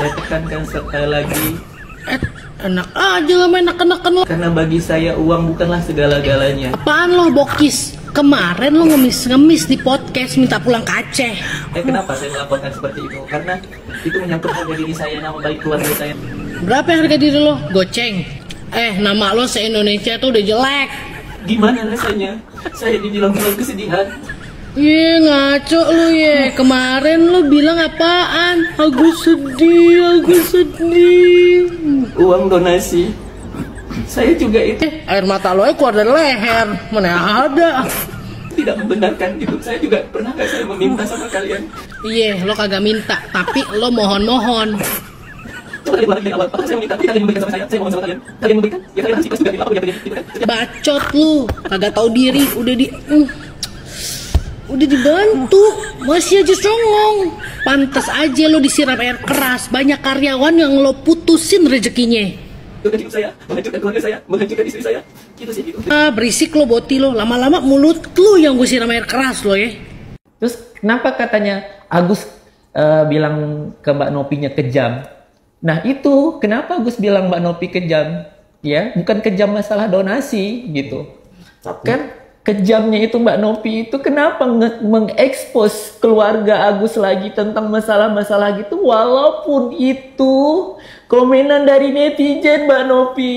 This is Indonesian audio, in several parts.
Saya tekankan sekali lagi. Enak aja gak main enak-enakan lo. Karena bagi saya uang bukanlah segala-galanya. Apaan lo bokis? Kemarin lo ngemis-ngemis di podcast minta pulang ke Aceh. Kenapa saya melaporkan seperti itu? Karena itu menyangkut harga diri saya, nama baik keluarga saya. Berapa harga diri lo? Goceng. Nama lo se-Indonesia tuh udah jelek. Gimana rasanya? Saya dibilang-bilang kesedihan. Ngaco lu ya. Kemarin lu bilang apaan? Aku sedih. Uang donasi. Saya juga itu. Air mata lo keluar dari leher. Mana ada? Tidak membenarkan itu. Saya juga pernah gak saya meminta sama kalian? Iya, lo kagak minta, tapi lo mohon-mohon. Coba dari awal, apakah saya meminta? Kalian memberikan sama saya mohon sama kalian. Kalian memberikan? Ya kalian harus ikhlas juga. Apa yang terjadi? Bacot lu, kagak tahu diri, udah dibantu, masih aja songong. Pantes aja lo disiram air keras. Banyak karyawan yang lo putusin rezekinya. Hidup saya, menghancurkan keluarga saya, menghancurkan istri saya. Gitu sih gitu. Berisik lo boti lo. Lama-lama mulut lo yang gue siram air keras lo ya. Terus kenapa katanya Agus bilang ke Mbak Nopinya kejam? Nah itu kenapa Agus bilang Mbak Nopi kejam? Ya, bukan kejam masalah donasi gitu. Kan kejamnya itu Mbak Nopi itu kenapa mengekspos keluarga Agus lagi tentang masalah-masalah gitu, walaupun itu komenan dari netizen Mbak Nopi.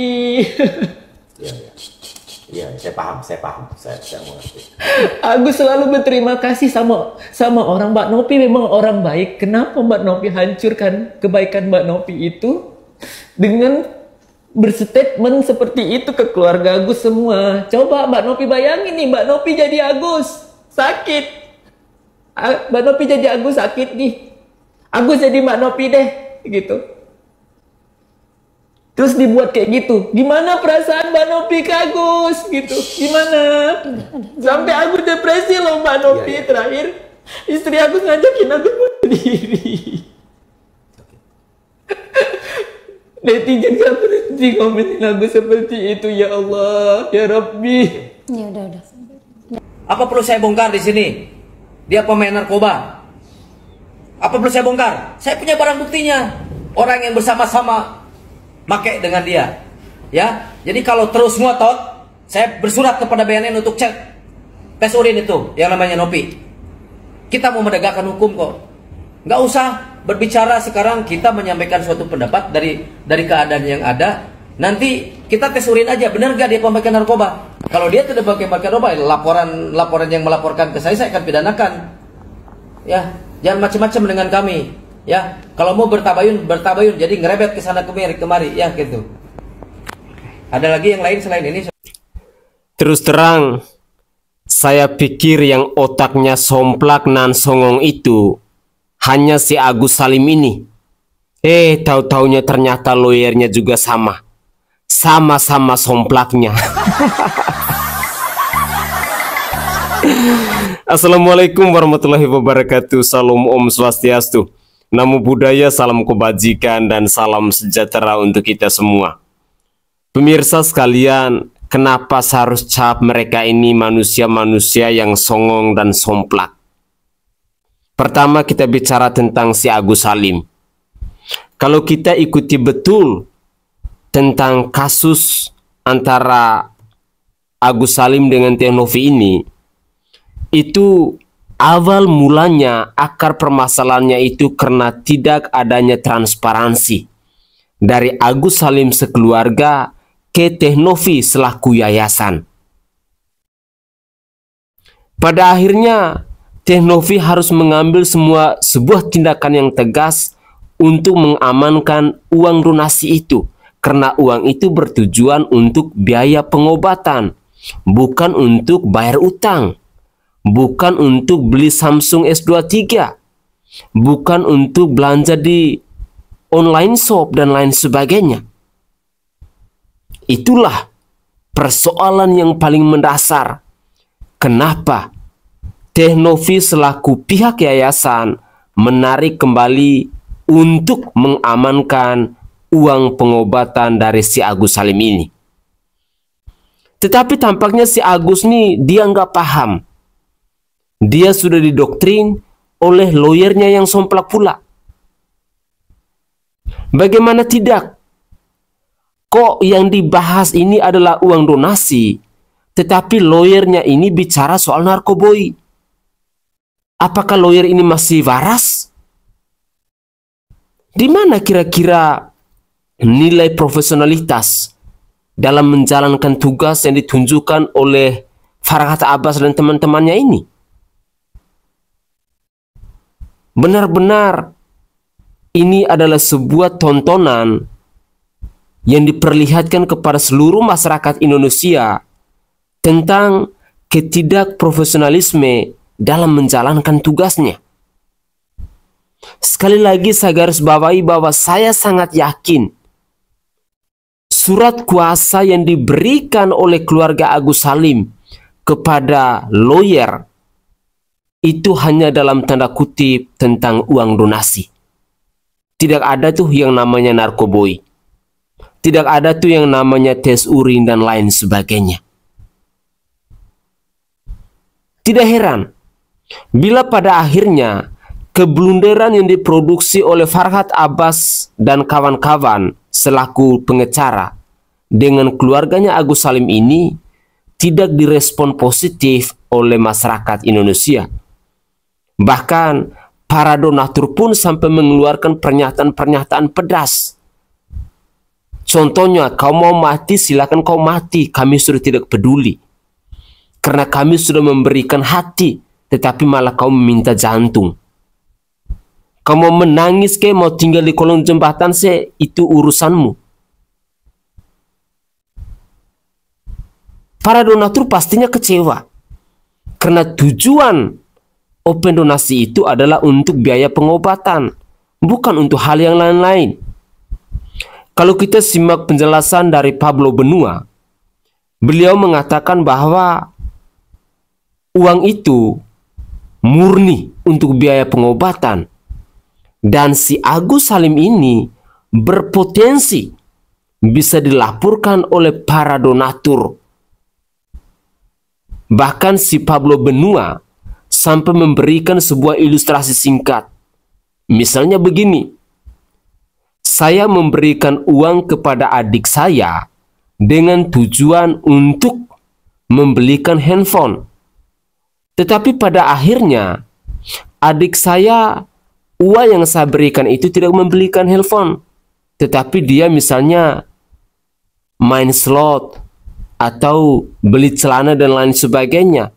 Iya, saya paham, saya mengerti. Agus selalu berterima kasih sama orang. Mbak Nopi memang orang baik. Kenapa Mbak Nopi hancurkan kebaikan Mbak Nopi itu dengan berstatement seperti itu ke keluarga Agus semua? Coba Mbak Nopi bayangin nih, Mbak Nopi jadi Agus sakit. Mbak Nopi jadi Agus sakit nih. Agus jadi Mbak Nopi deh, gitu. Terus dibuat kayak gitu. Gimana perasaan Mbak Nopi ke Agus gitu? Gimana? Sampai Agus depresi loh Mbak Nopi. Terakhir istri Agus ngajakin Agus bunuh diri. Netizen gak berhenti komenin Agus seperti itu. Ya Allah, ya Rabbi. Ya udah. Apa perlu saya bongkar di sini? Dia pemain narkoba. Apa perlu saya bongkar? Saya punya barang buktinya. Orang yang bersama-sama pakai dengan dia, ya. Jadi kalau terus ngotot, saya bersurat kepada BNN untuk cek tes urin itu yang namanya Nopi. Kita mau menegakkan hukum kok. Nggak usah berbicara sekarang, kita menyampaikan suatu pendapat dari keadaan yang ada. Nanti kita tes urin aja, benar nggak dia pemakaian narkoba? Kalau dia tidak pakai narkoba, laporan yang melaporkan ke saya akan pidanakan. Ya, jangan macam-macam dengan kami. Ya, kalau mau bertabayun, jadi ngerebet ke sana kemari, ya gitu. Ada lagi yang lain selain ini? Terus terang, saya pikir yang otaknya somplak nan songong itu hanya si Agus Salim ini. Tahu-taunya ternyata lawyernya juga sama-sama somplaknya. Assalamualaikum warahmatullahi wabarakatuh. Salam Om Swastiastu. Namo Buddhaya, salam kebajikan dan salam sejahtera untuk kita semua. Pemirsa sekalian, kenapa seharus cap mereka ini manusia-manusia yang songong dan somplak? Pertama kita bicara tentang si Agus Salim. Kalau kita ikuti betul tentang kasus antara Agus Salim dengan Teh Novi ini, itu awal mulanya akar permasalahannya itu karena tidak adanya transparansi dari Agus Salim sekeluarga ke Teh Novi selaku yayasan. Pada akhirnya Teh Novi harus mengambil sebuah tindakan yang tegas untuk mengamankan uang donasi itu, karena uang itu bertujuan untuk biaya pengobatan, bukan untuk bayar utang. Bukan untuk beli Samsung S23, bukan untuk belanja di online shop dan lain sebagainya. Itulah persoalan yang paling mendasar. Kenapa Teh Novi selaku pihak yayasan menarik kembali untuk mengamankan uang pengobatan dari si Agus Salim ini? Tetapi tampaknya si Agus nih dia nggak paham. Dia sudah didoktrin oleh lawyernya yang somplak pula. Bagaimana tidak? Kok yang dibahas ini adalah uang donasi, tetapi lawyernya ini bicara soal narkoboy. Apakah lawyer ini masih waras? Di mana kira-kira nilai profesionalitas dalam menjalankan tugas yang ditunjukkan oleh Farhat Abbas dan teman-temannya ini? Benar-benar ini adalah sebuah tontonan yang diperlihatkan kepada seluruh masyarakat Indonesia tentang ketidakprofesionalisme dalam menjalankan tugasnya. Sekali lagi saya garis bawahi bahwa saya sangat yakin surat kuasa yang diberikan oleh keluarga Agus Salim kepada lawyer itu hanya dalam tanda kutip tentang uang donasi. Tidak ada tuh yang namanya narkoboy. Tidak ada tuh yang namanya tes urin dan lain sebagainya. Tidak heran bila pada akhirnya keblunderan yang diproduksi oleh Farhat Abbas dan kawan-kawan selaku pengacara dengan keluarganya Agus Salim ini tidak direspon positif oleh masyarakat Indonesia. Bahkan para donatur pun sampai mengeluarkan pernyataan-pernyataan pedas. Contohnya, kau mau mati silakan kau mati, kami sudah tidak peduli. Karena kami sudah memberikan hati, tetapi malah kau meminta jantung. Kau mau menangis ke, mau tinggal di kolong jembatan itu urusanmu. Para donatur pastinya kecewa. Karena tujuan open donasi itu adalah untuk biaya pengobatan, bukan untuk hal yang lain-lain. Kalau kita simak penjelasan dari Pablo Benua, beliau mengatakan bahwa uang itu murni untuk biaya pengobatan. Dan si Agus Salim ini berpotensi bisa dilaporkan oleh para donatur. Bahkan si Pablo Benua sampai memberikan sebuah ilustrasi singkat. Misalnya begini, saya memberikan uang kepada adik saya dengan tujuan untuk membelikan handphone. Tetapi pada akhirnya adik saya, uang yang saya berikan itu tidak membelikan handphone, tetapi dia misalnya main slot atau beli celana dan lain sebagainya.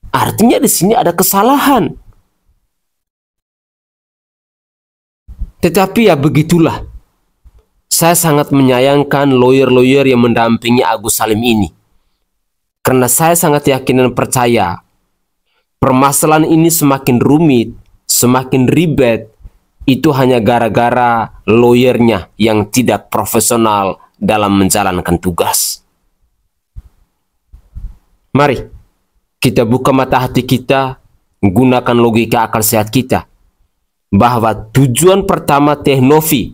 Artinya di sini ada kesalahan. Tetapi ya begitulah. Saya sangat menyayangkan lawyer-lawyer yang mendampingi Agus Salim ini. Karena saya sangat yakin dan percaya permasalahan ini semakin rumit, semakin ribet, itu hanya gara-gara lawyernya yang tidak profesional dalam menjalankan tugas. Mari kita buka mata hati kita, gunakan logika akal sehat kita, bahwa tujuan pertama Teh Novi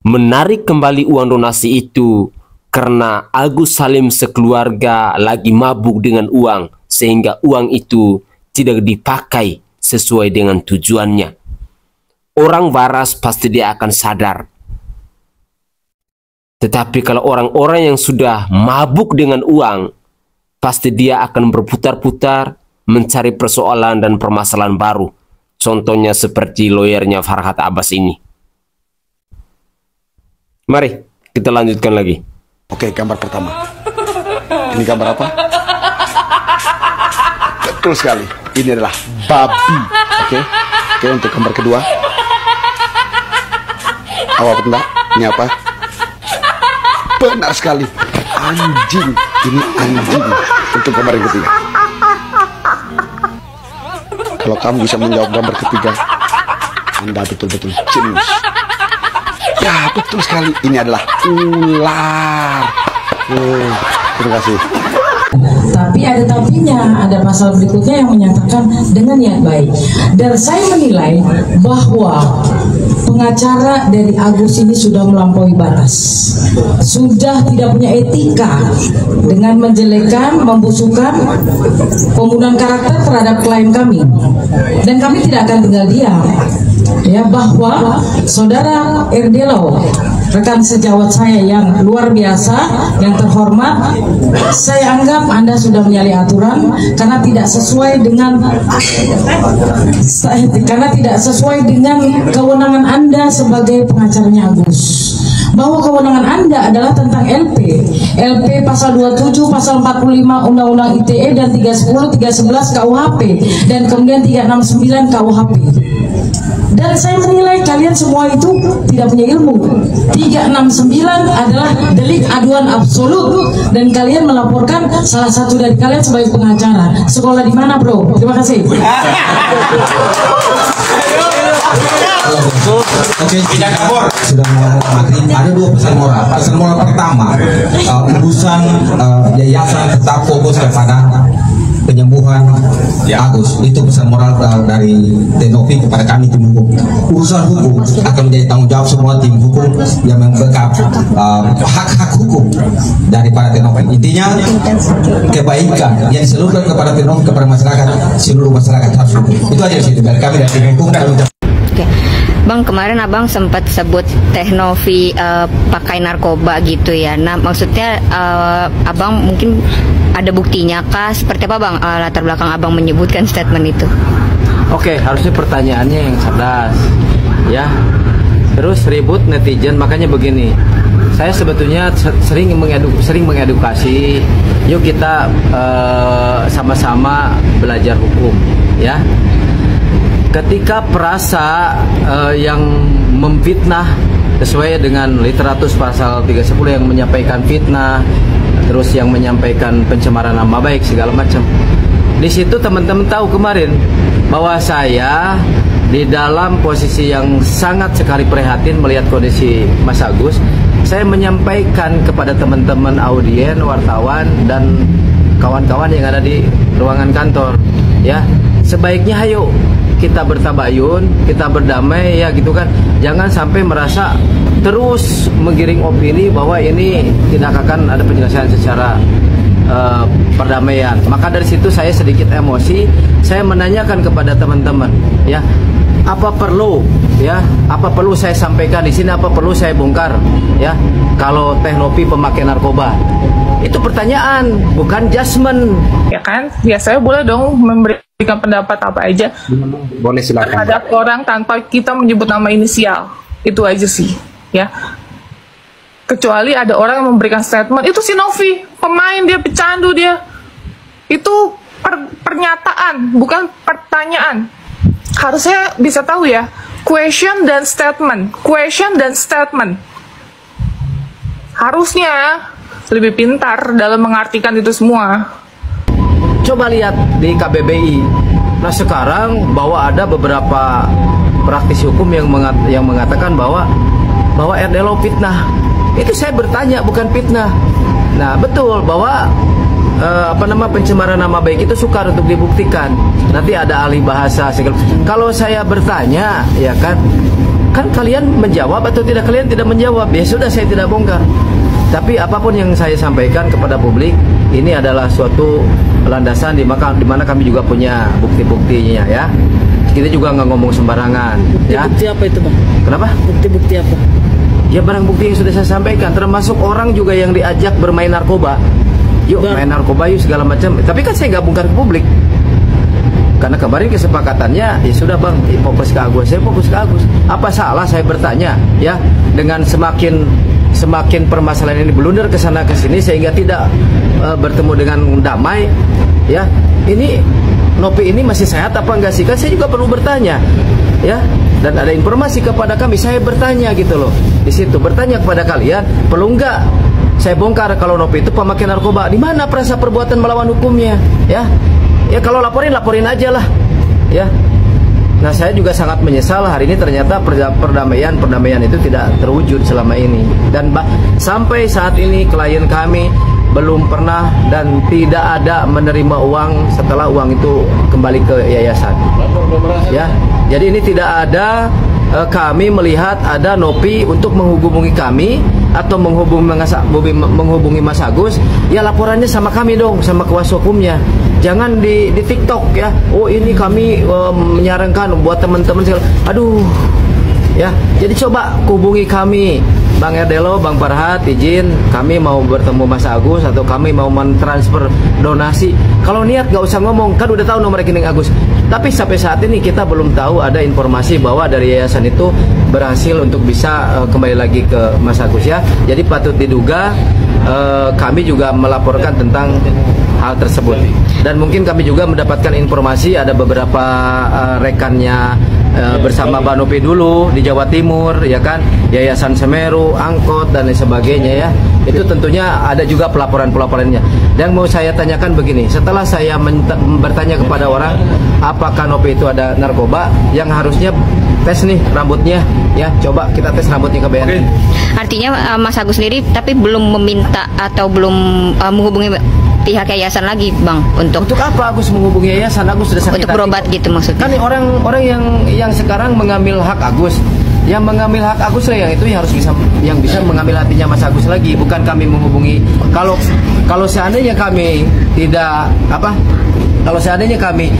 menarik kembali uang donasi itu karena Agus Salim sekeluarga lagi mabuk dengan uang, sehingga uang itu tidak dipakai sesuai dengan tujuannya. Orang waras pasti dia akan sadar. Tetapi kalau orang-orang yang sudah mabuk dengan uang, pasti dia akan berputar-putar mencari persoalan dan permasalahan baru. Contohnya seperti lawyernya Farhat Abbas ini. Mari kita lanjutkan lagi. Oke, gambar pertama. Ini gambar apa? Betul sekali. Ini adalah babi. Oke, untuk gambar kedua. Apa enggak? Ini apa? Benar sekali. Anjing. Ini anjing. Untuk gambar yang ketiga. Kalau kamu bisa menjawab gambar ketiga, Anda betul-betul jenius. Ya, betul sekali. Ini adalah ular. Terima kasih. Tapi ada tapinya, ada pasal berikutnya yang menyatakan dengan niat baik. Dan saya menilai bahwa pengacara dari Agus ini sudah melampaui batas, sudah tidak punya etika dengan menjelekkan, membusukkan, pembunuhan karakter terhadap klien kami. Dan kami tidak akan tinggal diam. ya bahwa saudara Erdelo, rekan sejawat saya yang luar biasa, yang terhormat, saya anggap Anda sudah menyalahi aturan karena tidak sesuai dengan kewenangan Anda sebagai pengacaranya Agus. Bahwa kewenangan Anda adalah tentang LP pasal 27, pasal 45 Undang-Undang ITE dan 310, 311 KUHP dan kemudian 369 KUHP. Dan saya menilai kalian semua itu tidak punya ilmu. 369 adalah delik aduan absolut dan kalian melaporkan salah satu dari kalian sebagai pengacara. Sekolah di mana, bro? Terima kasih. Oke, sudah menghormati. Ada dua pesan moral. Pesan moral pertama, urusan yayasan tetap fokus kepada penyembuhan Agus. Itu pesan moral dari Tenovi kepada kami tim hukum. Urusan hukum akan menjadi tanggung jawab semua tim hukum yang membackup hak-hak hukum daripada Tenovi. Intinya kebaikan yang diseluruhkan kepada Tenovi, kepada masyarakat, seluruh masyarakat harus hukum. Itu aja sih dari kami dari tim hukum. Oke, Bang, kemarin Abang sempat sebut Tenovi pakai narkoba gitu ya. Nah, maksudnya Abang mungkin ada buktinya kah? Seperti apa, Bang, latar belakang Abang menyebutkan statement itu? Oke, harusnya pertanyaannya yang cerdas, ya. Terus ribut netizen, makanya begini. Saya sebetulnya sering mengedukasi. Yuk kita sama-sama belajar hukum, ya. Ketika perasa yang memfitnah sesuai dengan literatur pasal 310 yang menyampaikan fitnah, terus yang menyampaikan pencemaran nama baik segala macam. Di situ teman-teman tahu kemarin bahwa saya di dalam posisi yang sangat sekali prihatin melihat kondisi Mas Agus. Saya menyampaikan kepada teman-teman audien, wartawan dan kawan-kawan yang ada di ruangan kantor, ya, sebaiknya ayo kita bertabayun, kita berdamai, ya gitu kan. Jangan sampai merasa terus menggiring opini bahwa ini tidak akan ada penyelesaian secara perdamaian. Maka dari situ saya sedikit emosi. Saya menanyakan kepada teman-teman, ya, apa perlu, ya, apa perlu saya sampaikan di sini, apa perlu saya bongkar, ya, kalau Tenovi pemakai narkoba. Itu pertanyaan, bukan judgement. Ya kan, biasanya boleh dong memberikan pendapat apa aja. Boleh, silakan. Terhadap orang tanpa kita menyebut nama inisial. Itu aja sih, ya. Kecuali ada orang yang memberikan statement, itu si Novi, pemain dia, pecandu dia. Itu pernyataan, bukan pertanyaan. Harusnya bisa tahu ya, question dan statement, question dan statement. Harusnya lebih pintar dalam mengartikan itu semua. Coba lihat di KBBI. Nah sekarang bahwa ada beberapa praktisi hukum yang mengatakan bahwa Erdelo fitnah. Itu saya bertanya, bukan fitnah. Nah betul bahwa pencemaran nama baik itu sukar untuk dibuktikan. Nanti ada ahli bahasa. Kalau saya bertanya, ya kan kalian menjawab atau tidak, kalian tidak menjawab, ya sudah saya tidak bongkar. Tapi apapun yang saya sampaikan kepada publik, ini adalah suatu landasan di mana kami juga punya bukti-buktinya, ya. Kita juga nggak ngomong sembarangan. Bukti apa itu, Bang? Kenapa? Bukti apa? Ya barang bukti yang sudah saya sampaikan, termasuk orang juga yang diajak bermain narkoba. Yuk main narkoba yuk segala macam. Tapi kan saya nggak bongkar ke publik. Karena kemarin kesepakatannya, ya sudah Bang, fokus ke Agus, saya fokus ke Agus. Apa salah saya bertanya, ya, dengan semakin permasalahan ini blunder ke sana ke sini sehingga tidak bertemu dengan damai, ya. Ini Novi ini masih sehat apa enggak sih? Kan saya juga perlu bertanya, ya. Dan ada informasi kepada kami, saya bertanya gitu loh. Di situ bertanya kepada kalian, perlu enggak saya bongkar kalau Novi itu pemakai narkoba? Di mana perasa perbuatan melawan hukumnya, ya? Ya kalau laporin aja lah, ya. Nah saya juga sangat menyesal hari ini ternyata perdamaian itu tidak terwujud selama ini. Dan sampai saat ini klien kami belum pernah dan tidak ada menerima uang setelah uang itu kembali ke yayasan. Ya, jadi ini tidak ada kami melihat ada Nopi untuk menghubungi kami atau menghubungi Mas Agus, ya laporannya sama kami dong, sama kuasa hukumnya. Jangan di TikTok ya. Oh ini kami menyarankan buat teman-teman. Aduh, ya. Jadi coba hubungi kami, Bang Erdelo, Bang Farhat, izin kami mau bertemu Mas Agus atau kami mau mentransfer donasi. Kalau niat gak usah ngomong, kan udah tahu nomor rekening Agus. Tapi sampai saat ini kita belum tahu ada informasi bahwa dari yayasan itu berhasil untuk bisa kembali lagi ke Mas Agus ya. Jadi patut diduga kami juga melaporkan tentang hal tersebut. Dan mungkin kami juga mendapatkan informasi ada beberapa rekannya bersama Mbak Nopi dulu di Jawa Timur, ya kan, Yayasan Semeru, Angkot dan lain sebagainya ya. Itu tentunya ada juga pelaporan-pelaporannya. Dan mau saya tanyakan begini, setelah saya bertanya kepada orang apakah Nopi itu ada narkoba, yang harusnya tes nih rambutnya ya, coba kita tes rambutnya ke BNN. Artinya Mas Agus sendiri tapi belum meminta atau belum menghubungi pihak yayasan lagi, Bang, untuk apa Agus menghubungi yayasan? Agus sudah sakit untuk berobat gitu maksudnya. Kan orang yang sekarang mengambil hak Agus, yang mengambil hak Agus lah yang bisa mengambil hatinya Mas Agus lagi, bukan kami menghubungi. Kalau seandainya kami tidak kalau seandainya kami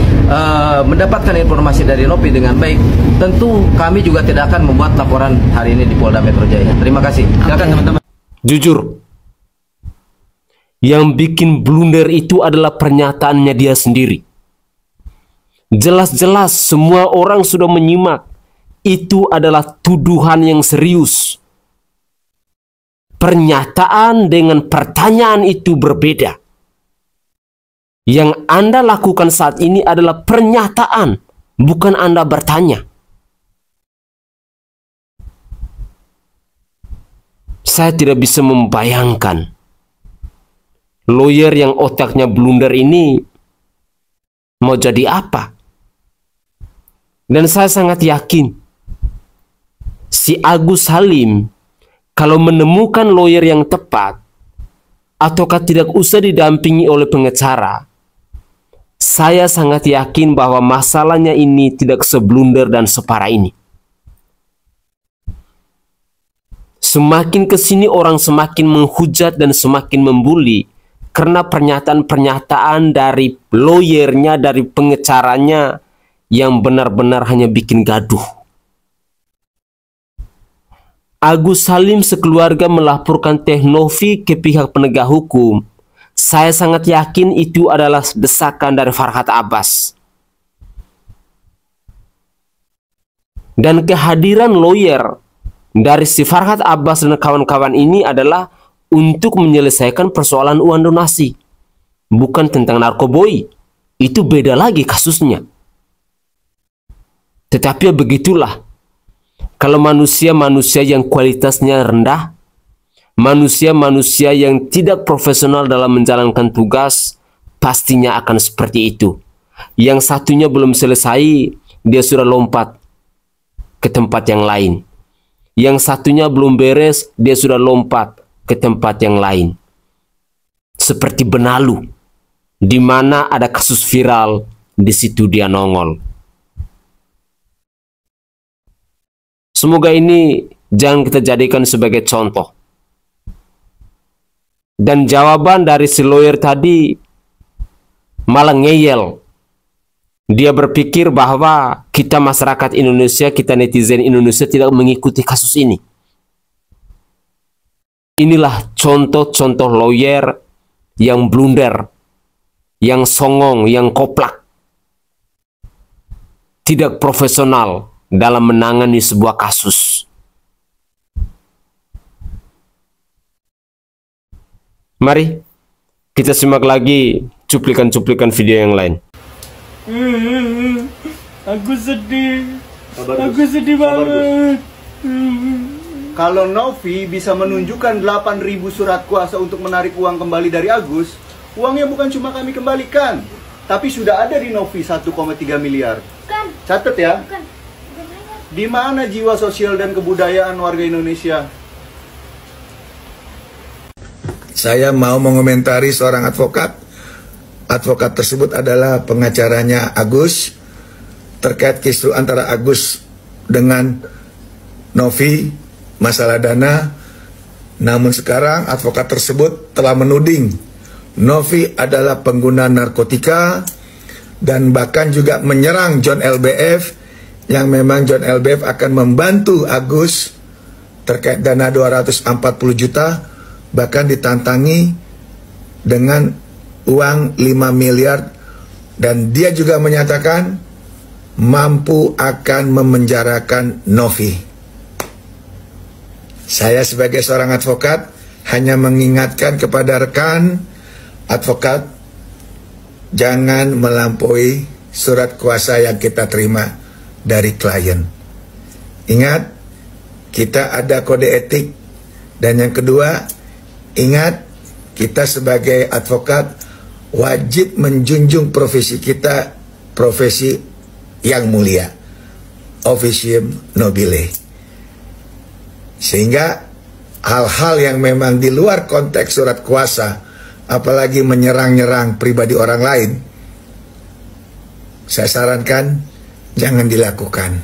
mendapatkan informasi dari Nopi dengan baik, tentu kami juga tidak akan membuat laporan hari ini di Polda Metro Jaya. Terima kasih. Silakan teman-teman. Jujur, yang bikin blunder itu adalah pernyataannya dia sendiri. Jelas-jelas semua orang sudah menyimak. Itu adalah tuduhan yang serius. Pernyataan dengan pertanyaan itu berbeda. Yang Anda lakukan saat ini adalah pernyataan, bukan Anda bertanya. Saya tidak bisa membayangkan lawyer yang otaknya blunder ini mau jadi apa. Dan saya sangat yakin si Agus Salim kalau menemukan lawyer yang tepat ataukah tidak usah didampingi oleh pengacara, saya sangat yakin bahwa masalahnya ini tidak seblunder dan separah ini. Semakin kesini orang semakin menghujat dan semakin membuli karena pernyataan-pernyataan dari lawyernya, dari pengacaranya yang benar-benar hanya bikin gaduh. Agus Salim sekeluarga melaporkan Teh Novi ke pihak penegak hukum. Saya sangat yakin itu adalah desakan dari Farhat Abbas. Dan kehadiran lawyer dari si Farhat Abbas dan kawan-kawan ini adalah untuk menyelesaikan persoalan uang donasi. Bukan tentang narkoboi. Itu beda lagi kasusnya. Tetapi begitulah. Kalau manusia-manusia yang kualitasnya rendah, manusia-manusia yang tidak profesional dalam menjalankan tugas, pastinya akan seperti itu. Yang satunya belum selesai, dia sudah lompat ke tempat yang lain. Yang satunya belum beres, dia sudah lompat ke tempat yang lain. Seperti benalu, di mana ada kasus viral, di situ dia nongol. Semoga ini jangan kita jadikan sebagai contoh. Dan jawaban dari si lawyer tadi malah ngeyel. Dia berpikir bahwa kita masyarakat Indonesia, kita netizen Indonesia tidak mengikuti kasus ini. Inilah contoh-contoh lawyer yang blunder, yang songong, yang koplak, tidak profesional dalam menangani sebuah kasus. Mari kita simak lagi cuplikan-cuplikan video yang lain. Aku sedih. Aku sedih banget. Kalau Novi bisa menunjukkan 8.000 surat kuasa untuk menarik uang kembali dari Agus, uangnya bukan cuma kami kembalikan, tapi sudah ada di Novi 1,3 miliar. Catat ya. Di mana jiwa sosial dan kebudayaan warga Indonesia? Saya mau mengomentari seorang advokat. Advokat tersebut adalah pengacaranya Agus terkait kisru antara Agus dengan Novi masalah dana. Namun sekarang advokat tersebut telah menuding Novi adalah pengguna narkotika dan bahkan juga menyerang John LBF, yang memang John LBF akan membantu Agus terkait dana 240 juta, bahkan ditantangi dengan uang 5 miliar, dan dia juga menyatakan mampu akan memenjarakan Novi. Saya sebagai seorang advokat hanya mengingatkan kepada rekan advokat, jangan melampaui surat kuasa yang kita terima dari klien. Ingat, kita ada kode etik. Dan yang kedua, ingat, kita sebagai advokat wajib menjunjung profesi kita, profesi yang mulia, officium nobile. Sehingga hal-hal yang memang di luar konteks surat kuasa, apalagi menyerang-nyerang pribadi orang lain, saya sarankan jangan dilakukan.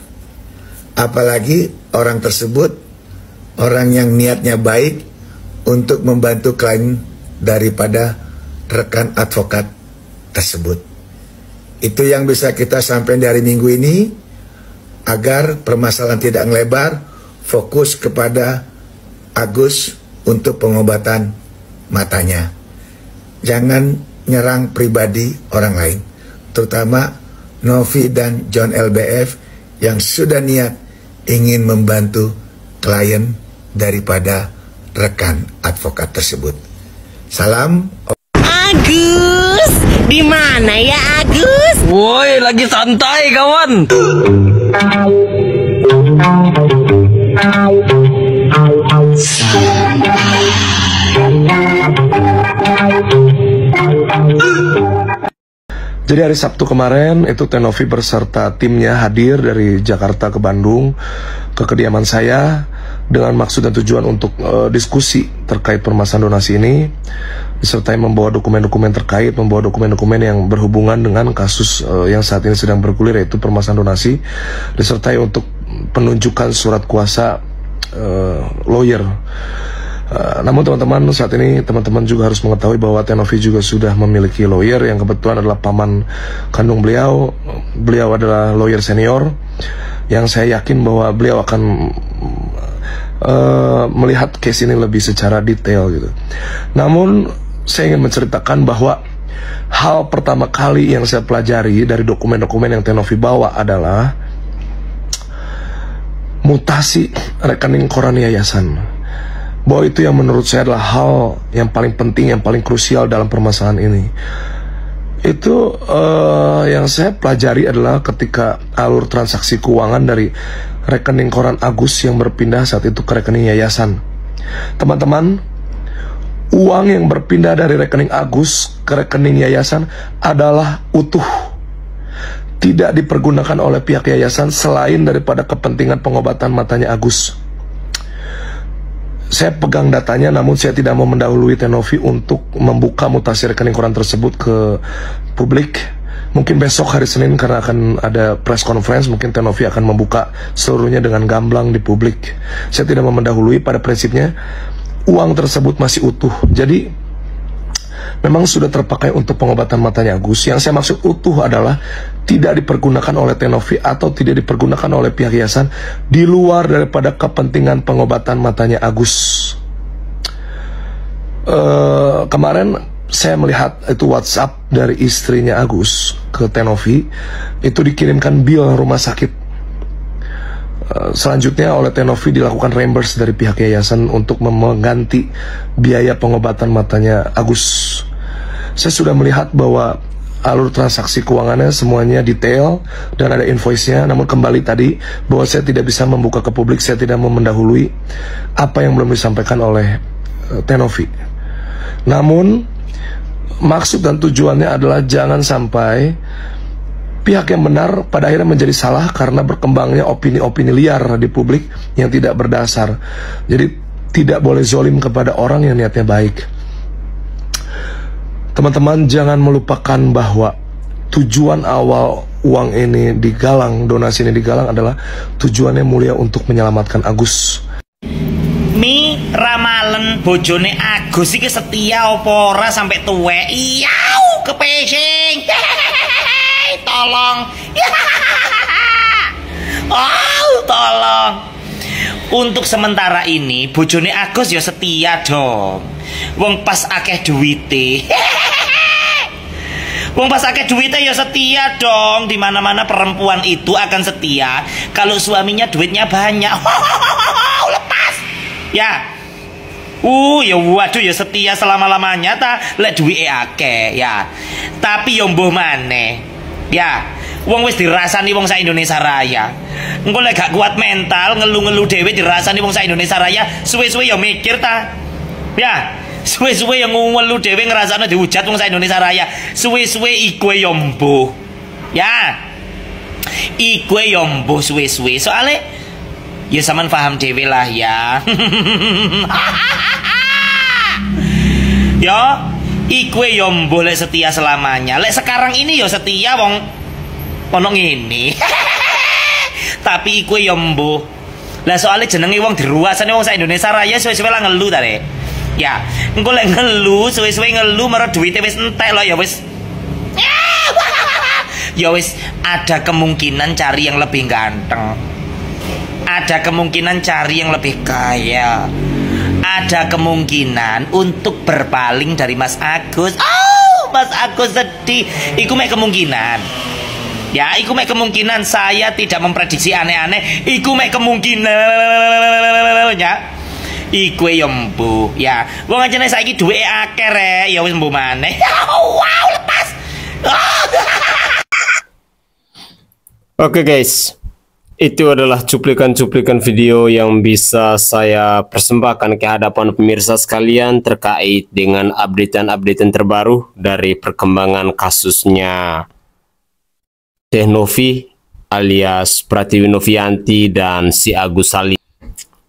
Apalagi orang tersebut orang yang niatnya baik untuk membantu klien daripada rekan advokat tersebut. Itu yang bisa kita sampaikan dari minggu ini, agar permasalahan tidak melebar. Fokus kepada Agus untuk pengobatan matanya. Jangan nyerang pribadi orang lain, terutama Novi dan John LBF yang sudah niat ingin membantu klien daripada rekan advokat tersebut. Salam. Agus, di mana ya Agus? Woi, lagi santai kawan. Jadi hari Sabtu kemarin itu Tenovi berserta timnya hadir dari Jakarta ke Bandung ke kediaman saya dengan maksud dan tujuan untuk diskusi terkait permasalahan donasi ini, disertai membawa dokumen-dokumen terkait, membawa dokumen-dokumen yang berhubungan dengan kasus yang saat ini sedang bergulir, yaitu permasalahan donasi, disertai untuk penunjukan surat kuasa lawyer. Namun teman-teman, saat ini teman-teman juga harus mengetahui bahwa Tenovi juga sudah memiliki lawyer yang kebetulan adalah paman kandung beliau. Beliau adalah lawyer senior yang saya yakin bahwa beliau akan melihat case ini lebih secara detail gitu. Namun saya ingin menceritakan bahwa hal pertama kali yang saya pelajari dari dokumen-dokumen yang Tenovi bawa adalah mutasi rekening koran yayasan. Bahwa itu yang menurut saya adalah hal yang paling penting, yang paling krusial dalam permasalahan ini. Itu yang saya pelajari adalah ketika alur transaksi keuangan dari rekening koran Agus yang berpindah saat itu ke rekening yayasan. Teman-teman, uang yang berpindah dari rekening Agus ke rekening yayasan adalah utuh, tidak dipergunakan oleh pihak yayasan selain daripada kepentingan pengobatan matanya Agus. Saya pegang datanya, namun saya tidak mau mendahului Tenovi untuk membuka mutasi rekening koran tersebut ke publik. Mungkin besok hari Senin karena akan ada press conference, mungkin Tenovi akan membuka seluruhnya dengan gamblang di publik. Saya tidak mau mendahului, pada prinsipnya uang tersebut masih utuh. Jadi memang sudah terpakai untuk pengobatan matanya Agus. Yang saya maksud utuh adalah tidak dipergunakan oleh Tenovi atau tidak dipergunakan oleh pihak yayasan di luar daripada kepentingan pengobatan matanya Agus. Kemarin saya melihat itu WhatsApp dari istrinya Agus ke Tenovi, itu dikirimkan bill rumah sakit. Selanjutnya oleh Tenovi dilakukan reimburse dari pihak yayasan untuk mengganti biaya pengobatan matanya Agus. Saya sudah melihat bahwa alur transaksi keuangannya semuanya detail dan ada invoice-nya. Namun kembali tadi bahwa saya tidak bisa membuka ke publik, saya tidak mau mendahului apa yang belum disampaikan oleh Tenovi. Namun maksud dan tujuannya adalah jangan sampai pihak yang benar pada akhirnya menjadi salah karena berkembangnya opini-opini liar di publik yang tidak berdasar. Jadi tidak boleh zolim kepada orang yang niatnya baik. Teman-teman, jangan melupakan bahwa tujuan awal uang ini digalang, donasi ini digalang adalah tujuannya mulia untuk menyelamatkan Agus. Mi ramalen bojone Agus iki setia apa ora sampai tuwek? Iyau kepesing. Tolong. Oh, tolong. Untuk sementara ini bojone Agus ya setia dong. Wong pas akeh duwite. Wong pas akeh duitnya ya setia dong. Di mana-mana perempuan itu akan setia kalau suaminya duitnya banyak. Lepas. Ya. Ya waduh ya setia selama-lamanya ta lek duwike akeh ya. Tapi yo mbuh maneh. Ya. Wong wis dirasani wong sak Indonesia Raya. Engko lek gak kuat mental ngelu-ngelu dhewe dirasani wong sak Indonesia Raya, suwe-suwe ya mikir ta. Ya. Suwe-suwe yang ngelu dhewe ngrasakno dihujat wong sak Indonesia Raya. Suwe-suwe iku ya mbuh. Ya. Iku ya mbuh suwe-suwe. Soale ya sampean paham dhewe lah ya. Ya, iku ya mbuh lek setia selamanya. Lek sekarang ini ya setia wong ono ngene. Tapi iku ya mbuh. Lah soalnya jenenge wong diruasane wong sak Indonesia Raya suwe-suwe lah ngelu ta rek. Ya, engko lek ngelu suwe-suwe ngelu mergo duwite wis entek lho ya wis. Ya wis ada kemungkinan cari yang lebih ganteng. Ada kemungkinan cari yang lebih kaya. Ada kemungkinan untuk berpaling dari Mas Agus. Oh, Mas Agus sedih. Iku mek kemungkinan. Ya, iku mek kemungkinan, saya tidak memprediksi aneh-aneh. Iku mek kemungkinan ya. Iku ya mbuh ya. Wong ajane saiki duweke akeh rek, ya wis mbuh maneh. Wow, lepas. Oke guys, itu adalah cuplikan-cuplikan video yang bisa saya persembahkan ke hadapan pemirsa sekalian terkait dengan updatean-updatean terbaru dari perkembangan kasusnya Teh Novi alias Pratiwi Novianti dan si Agus Salim.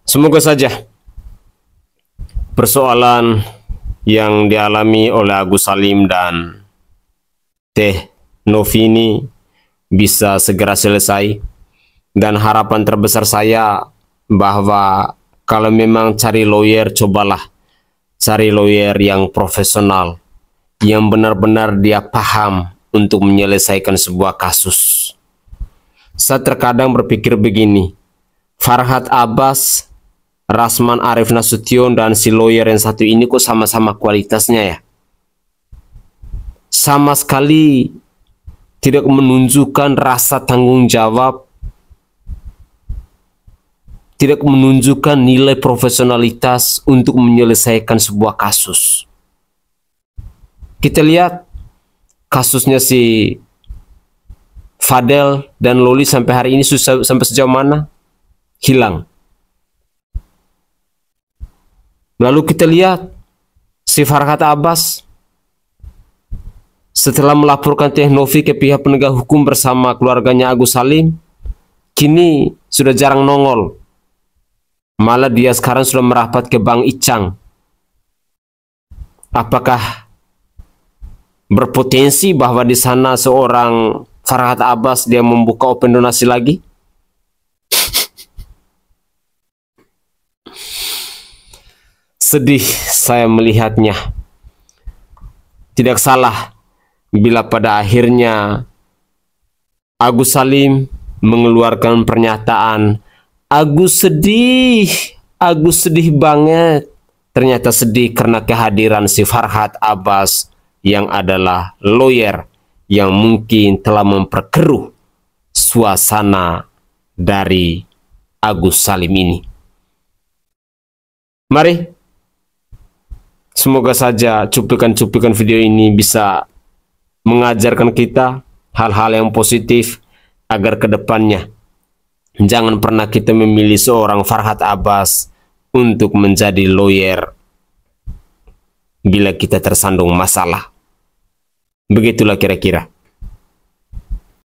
Semoga saja persoalan yang dialami oleh Agus Salim dan Teh Novi ini bisa segera selesai. Dan harapan terbesar saya bahwa kalau memang cari lawyer, cobalah cari lawyer yang profesional, yang benar-benar dia paham untuk menyelesaikan sebuah kasus. Saya terkadang berpikir begini, Farhad Abbas, Rasman Arif Nasution, dan si lawyer yang satu ini kok sama-sama kualitasnya ya? Sama sekali tidak menunjukkan rasa tanggung jawab, tidak menunjukkan nilai profesionalitas untuk menyelesaikan sebuah kasus. Kita lihat kasusnya si Fadel dan Loli sampai hari ini sampai sejauh mana? Hilang. Lalu kita lihat si Farhad Abbas setelah melaporkan Teh Novi ke pihak penegak hukum bersama keluarganya Agus Salim, kini sudah jarang nongol. Malah dia sekarang sudah merapat ke Bang Icang. Apakah berpotensi bahwa di sana seorang Farhad Abbas dia membuka open donasi lagi? Sedih saya melihatnya. Tidak salah bila pada akhirnya Agus Salim mengeluarkan pernyataan, Agus sedih banget. Ternyata sedih karena kehadiran si Farhad Abbas yang adalah lawyer yang mungkin telah memperkeruh suasana dari Agus Salim ini. Mari, semoga saja cuplikan-cuplikan video ini bisa mengajarkan kita hal-hal yang positif agar kedepannya jangan pernah kita memilih seorang Farhad Abbas untuk menjadi lawyer bila kita tersandung masalah. Begitulah kira-kira.